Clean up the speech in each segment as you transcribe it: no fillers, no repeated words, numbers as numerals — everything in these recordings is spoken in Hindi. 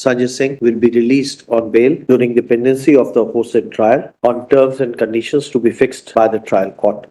Sanjay Singh will be released on bail during the pendency of the aforesaid trial on terms and conditions to be fixed by the trial court.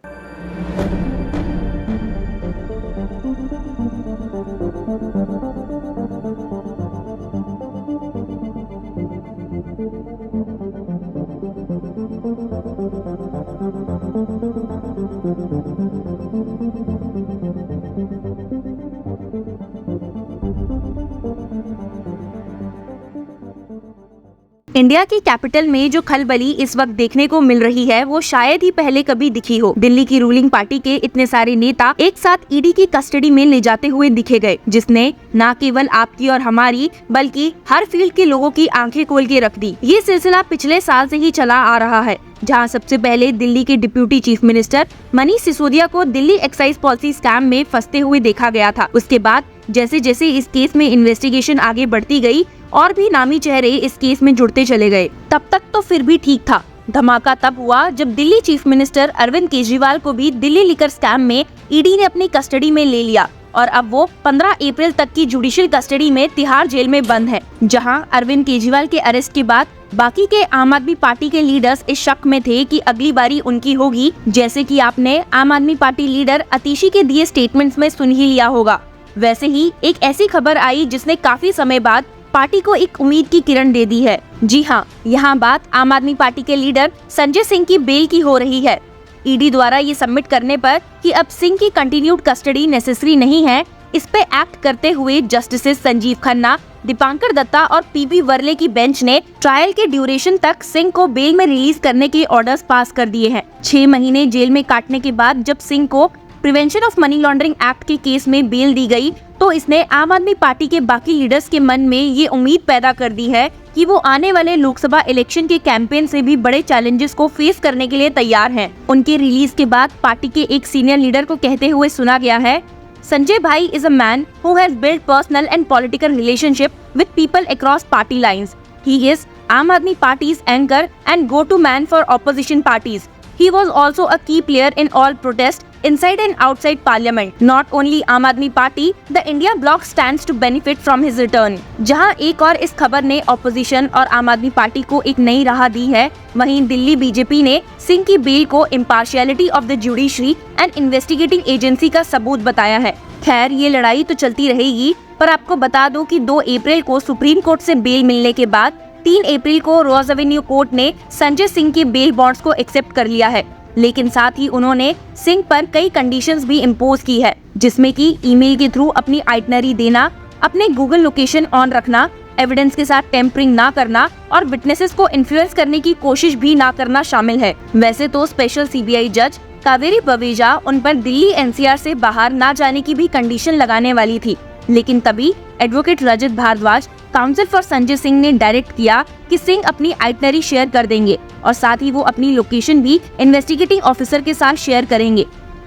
India की कैपिटल में जो खलबली इस वक्त देखने को मिल रही है वो शायद ही पहले कभी दिखी हो। दिल्ली की रूलिंग पार्टी के इतने सारे नेता एक साथ ईडी की कस्टडी में ले जाते हुए दिखे गए, जिसने न केवल आपकी और हमारी बल्कि हर फील्ड के लोगों की आंखें खोल के रख दी। ये सिलसिला पिछले साल से ही चला आ रहा है, जहां सबसे पहले दिल्ली के deputy chief minister Manish Sisodia को दिल्ली एक्साइज पॉलिसी स्कैम में फंसते हुए देखा गया था। उसके बाद जैसे जैसे इस केस में इन्वेस्टिगेशन आगे बढ़ती गई और भी नामी चेहरे इस केस में जुड़ते चले गए। तब तक तो फिर भी ठीक था। धमाका तब हुआ जब दिल्ली चीफ मिनिस्टर अरविंद केजरीवाल को भी दिल्ली लिकर स्कैम में ईडी ने अपनी कस्टडी में ले लिया और अब वो 15 अप्रैल तक की जुडिशियल कस्टडी में तिहाड़ जेल में बंद है, जहां अरविंद केजरीवाल के अरेस्ट के बाद बाकी के आम आदमी पार्टी के लीडर्स इस शक में थे कि अगली बारी उनकी होगी, जैसे कि आपने आम आदमी पार्टी लीडर अतीशी के दिए स्टेटमेंट्स में सुन ही लिया होगा। वैसे ही एक ऐसी खबर आई जिसने काफी समय बाद पार्टी को एक उम्मीद की किरण दे दी है। जी हाँ, यहाँ बात आम आदमी पार्टी के लीडर संजय सिंह की बेल की हो रही है। ईडी द्वारा ये सबमिट करने पर कि अब सिंह की कंटिन्यूड कस्टडी नेसेसरी नहीं है, इस पे एक्ट करते हुए जस्टिस संजीव खन्ना, दीपांकर दत्ता और पीबी वर्ले की बेंच ने ट्रायल के ड्यूरेशन तक सिंह को बेल में रिलीज करने के ऑर्डर्स पास कर दिए हैं। 6 महीने जेल में काटने के बाद जब सिंह को prevention of money laundering act के केस में बेल दी गई, तो इसने आम आदमी पार्टी के बाकी लीडर्स के मन में ये उम्मीद पैदा कर दी है कि वो आने वाले लोकसभा इलेक्शन के कैंपेन से भी बड़े चैलेंजेस को फेस करने के लिए तैयार हैं। उनके रिलीज के बाद पार्टी के एक सीनियर लीडर को कहते हुए सुना गया है, संजय भाई is a man who has built personal and political relationship with people across party lines. He is Aam Aadmi party's anchor and go to man for opposition parties. He was also a key player in all protests inside and outside parliament. Not only आम आदमी party, the India bloc stands to benefit from his return. जहां एक और इस खबर ने ऑपोजिशन और आम आदमी पार्टी को एक नई राह दी है, वहीं दिल्ली बीजेपी ने सिंह की बेल को impartiality of the judiciary and investigating agency का सबूत बताया है। खैर, ये लड़ाई तो चलती रहेगी, पर आपको बता दो कि 2 अप्रैल को सुप्रीम कोर्ट से बेल मिलने के बाद 3 अप्रैल को रोज एवेन्यू कोर्ट ने संजय सिंह के बेल बॉन्ड्स को एक्सेप्ट कर लिया है, लेकिन साथ ही उन्होंने सिंह पर कई कंडीशंस भी इम्पोज की है, जिसमें कि ईमेल के थ्रू अपनी आइटनरी देना, अपने गूगल लोकेशन ऑन रखना, एविडेंस के साथ टेम्परिंग ना करना और विटनेसेस को इन्फ्लुएंस करने की कोशिश भी ना करना शामिल है। वैसे तो स्पेशल सीबीआई जज कावेरी बवेजा उन पर दिल्ली एनसीआर से बाहर ना जाने की भी कंडीशन लगाने वाली थी, लेकिन तभी advocate Rajat Bhardwaj, counsel for Sanjay Singh ने डायरेक्ट किया कि सिंह अपनी आइटनरी शेयर कर देंगे और साथ ही वो अपनी लोकेशन भी इन्वेस्टिगेटिंग ऑफिसर के साथ शेयर करेंगे।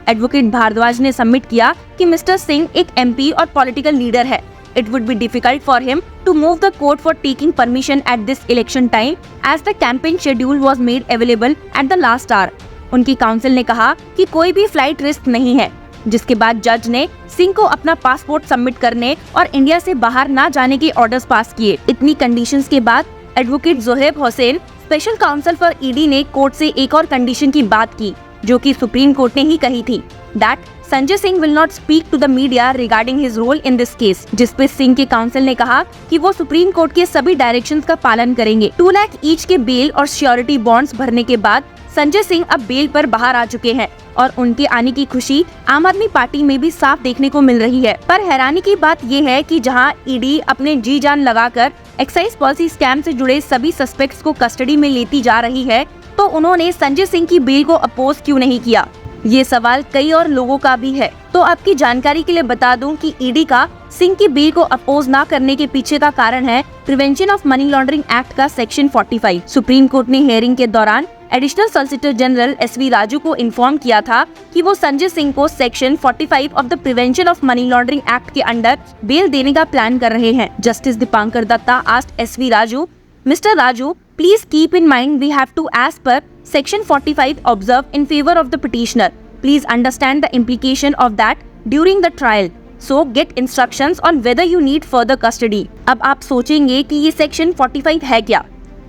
एडवोकेट भारद्वाज ने सबमिट किया कि मिस्टर सिंह एक एमपी और पॉलिटिकल लीडर है। It would be difficult for him to move the court for taking permission at this election time as the campaign schedule was made available at the last hour. उनकी काउंसिल ने कहा कि कोई भी फ्लाइट रिस्क नहीं है, जिसके बाद जज ने सिंह को अपना पासपोर्ट सबमिट करने और इंडिया से बाहर ना जाने के ऑर्डर्स पास किए। इतनी कंडीशंस के बाद advocate Zoheb Hussain, special council for ED ने कोर्ट से एक और कंडीशन की बात की, जो कि सुप्रीम कोर्ट ने ही कही थी, that Sanjay Singh will not speak to the media regarding his role in this case, जिसपे सिंह के काउंसिल ने कहा कि वो सुप्रीम कोर्ट के सभी डायरेक्शंस का पालन करेंगे। 2 लाख ईच के बेल और श्योरिटी बॉन्ड्स भरने के बाद संजय सिंह अब बेल पर बाहर आ चुके हैं और उनके आने की खुशी आम आदमी पार्टी में भी साफ देखने को मिल रही है। पर हैरानी की बात ये है कि जहां ईडी अपने जी जान लगाकर एक्साइज पॉलिसी स्कैम से जुड़े सभी सस्पेक्ट्स को कस्टडी में लेती जा रही है, तो उन्होंने संजय सिंह की बेल को अपोज क्यों नहीं किया? ये सवाल कई और लोगों का भी है। तो आपकी जानकारी के लिए बता दूं कि ईडी का सिंह की बेल को अपोज ना करने के पीछे का कारण है prevention of money laundering act का सेक्शन 45। सुप्रीम कोर्ट ने हियरिंग के दौरान additional solicitor general SV Raju को इन्फॉर्म किया था कि वो संजय सिंह को section 45 of the prevention of money laundering act के अंडर बेल देने का प्लान कर रहे हैं। Justice Dipankar Datta asked SV Raju, mister Raju, please keep in mind we have to, as per section 45, observe in favor of the petitioner. Please understand the implication of that during the trial. So get instructions on whether you need further custody. अब आप सोचेंगे कि ये सेक्शन 45 है क्या?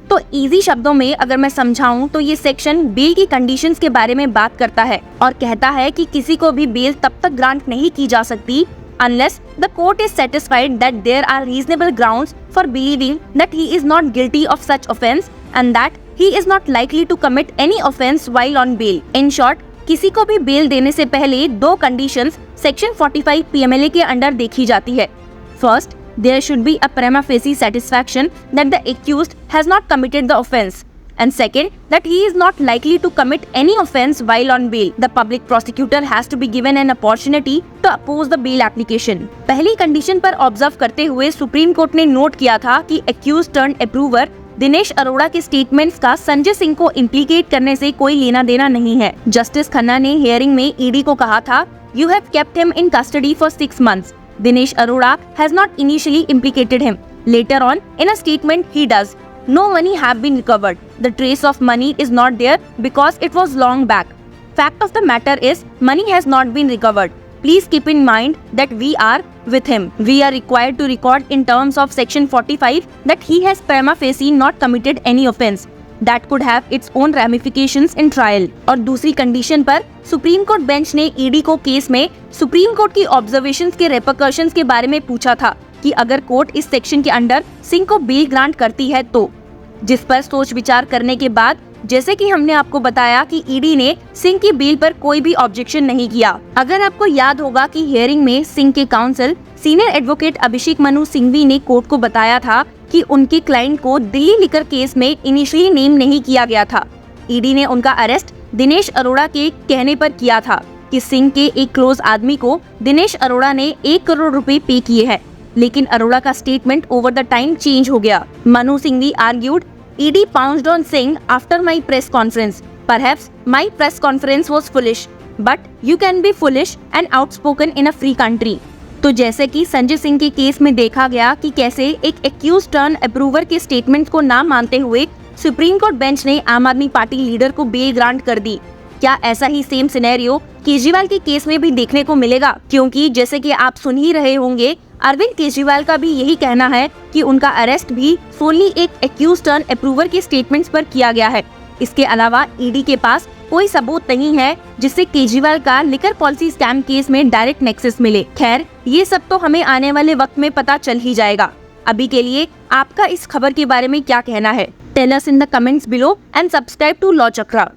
तो इजी शब्दों में अगर मैं समझाऊं तो ये सेक्शन बेल की कंडीशंस के बारे में बात करता है और कहता है कि किसी को भी बेल तब तक ग्रांट नहीं की जा सकती unless the court is satisfied that there are reasonable grounds for believing that he is not guilty of such offence and that he is not likely to commit any offence while on bail. In short, किसी को भी बेल देने से पहले दो कंडीशंस सेक्शन 45 PMLA के अंडर देखी जाती है. First, there should be a prima facie satisfaction that the accused has not committed the offence. And second, that he is not likely to commit any offence while on bail. The public prosecutor has to be given an opportunity to oppose the bail application. पहली कंडीशन पर ऑब्जर्व करते हुए सुप्रीम कोर्ट ने नोट किया था कि accused turned approver Dinesh Arora के स्टेटमेंट्स का संजय सिंह को इम्प्लीकेट करने से कोई लेना देना नहीं है. जस्टिस खन्ना ने हियरिंग में ईडी को कहा था, "You have kept him in custody for 6 months. Dinesh Arora has not initially implicated him. Later on, in a statement, he does. No money have been recovered. The trace of money is not there because it was long back. Fact of the matter is, money has not been recovered. Please keep in mind that we are with him. We are required to record in terms of section 45 that he has prima facie not committed any offence. That could have its own ramifications in trial." और दूसरी कंडीशन पर सुप्रीम कोर्ट बेंच ने ईडी को केस में सुप्रीम कोर्ट की ऑब्जर्वेशंस के रेपरकशंस के बारे में पूछा था कि अगर कोर्ट इस सेक्शन के अंडर सिंह को बेल ग्रांट करती है तो, जिस पर सोच विचार करने के बाद जैसे कि हमने आपको बताया कि ईडी ने सिंह की बेल पर कोई भी ऑब्जेक्शन नहीं किया. अगर आपको याद होगा कि हियरिंग में सिंह के council senior advocate Abhishek Manu Singhvi ने कोर्ट को बताया था कि उनके क्लाइंट को दिल्ली लिकर केस में इनिशियली नेम नहीं किया गया था. ईडी ने उनका अरेस्ट दिनेश अरोड़ा के कहने पर किया था कि सिंह के एक क्लोज आदमी को दिनेश अरोड़ा ने 1 करोड़ रुपए पे किए हैं, लेकिन अरोड़ा का statement over the time change हो गया. Manu Singhvi argued, ED pounced on Singh after my press conference. Perhaps my press conference was foolish, but you can be foolish and outspoken in a free country. तो जैसे कि संजय सिंह के केस में देखा गया कि कैसे एक एक्यूज टर्न अप्रूवर के स्टेटमेंट को ना मानते हुए सुप्रीम कोर्ट बेंच ने आम आदमी पार्टी लीडर को बेल ग्रांट कर दी. क्या ऐसा ही सेम सिनेरियो केजरीवाल के केस में भी देखने को मिलेगा? क्योंकि जैसे कि आप सुन ही रहे होंगे, अरविंद केजरीवाल का भी यही कहना है कि उनका अरेस्ट भी सोली एक एक्यूज टर्न अप्रूवर के स्टेटमेंट्स पर किया गया है. इसके अलावा ईडी के पास कोई सबूत नहीं है जिससे केजरीवाल का लिकर पॉलिसी स्कैम केस में डायरेक्ट नेक्सस मिले. खैर, ये सब तो हमें आने वाले वक्त में पता चल ही जाएगा. अभी के लिए आपका इस खबर के बारे में क्या कहना है? Tell us in the comments below and subscribe to law chakra.